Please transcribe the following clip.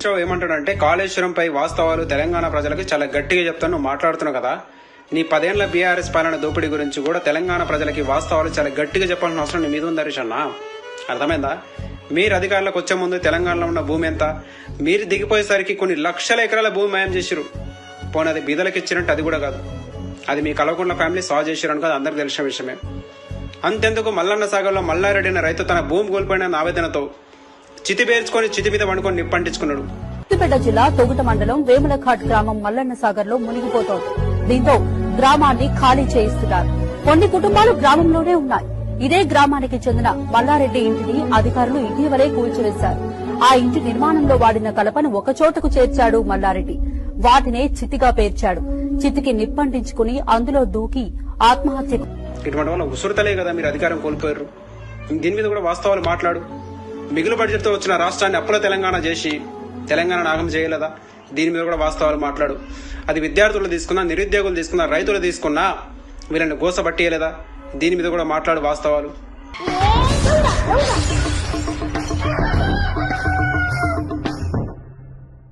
ఏమంటాడంటే కాళేశ్వరంపై వాస్తవాలు తెలంగాణ ప్రజలకు చాలా గట్టిగా చెప్తాను. నువ్వు మాట్లాడుతున్నావు కదా, నీ 10 ఏళ్ల బీఆర్ఎస్ పాలన దోపిడీ గురించి కూడా తెలంగాణ ప్రజలకి వాస్తవాలు చాలా గట్టిగా చెప్పాల్సిన అవసరం నీ మీద ఉంది హరీష్ అన్న. అర్థమైందా? మీరు అధికారులకు వచ్చే ముందు తెలంగాణలో ఉన్న భూమి ఎంత, మీరు దిగిపోయేసరికి కొన్ని లక్షల ఎకరాల భూమి మాయం చేసిరు. పోనీ అది బీదలకు ఇచ్చినట్టు అది కూడా కాదు, అది మీ కల్వకుంట్ల ఫ్యామిలీ సాగు చేసిరు అనుకో, అందరికి తెలిసిన విషయమే. అంతెందుకు మల్లన్న సాగర్లో మల్లారెడ్డి అనే రైతు తన భూమి కోల్పోయిన ఆవేదనతో చితి పేర్చుకొని చితి మీద వండుకొని నిప్పంటించుకున్నాడు. సిద్దిపేట జిల్లా తొగుట మండలం వేములఘాట్ గ్రామం మల్లన్న సాగర్ లో మునిగిపోతోంది. దీంతో గ్రామాన్ని ఖాళీ చేయిస్తున్నారు. కొన్ని కుటుంబాలు గ్రామంలోనే ఉన్నాయి. ఇదే గ్రామానికి చెందిన మల్లారెడ్డి ఇంటిని అధికారులు ఇటీవలే కూల్చివేశారు. ఆ ఇంటి నిర్మాణంలో వాడిన కలపను ఒకచోటకు చేర్చాడు మల్లారెడ్డి. వాటినే చితిగా పేర్చాడు. చితికి నిప్పంటించుకుని అందులో దూకి ఆత్మహత్య. ఇటువంటి వల్ల ఉసురుతలే కదా మీరు అధికారం కోల్పోయారు. దీని మీద కూడా వాస్తవాలు మాట్లాడు. మిగులు బడ్జెట్ తో వచ్చిన రాష్ట్రాన్ని అప్పుల తెలంగాణ చేసి తెలంగాణ నాగం చేయలేదా? దీని మీద కూడా వాస్తవాలు మాట్లాడు. అది విద్యార్థులు తీసుకున్నా, నిరుద్యోగులు తీసుకున్నా, రైతులు తీసుకున్నా వీళ్ళని గోసబట్టియలేదా? దీని మీద కూడా మాట్లాడు వాస్తవాలు.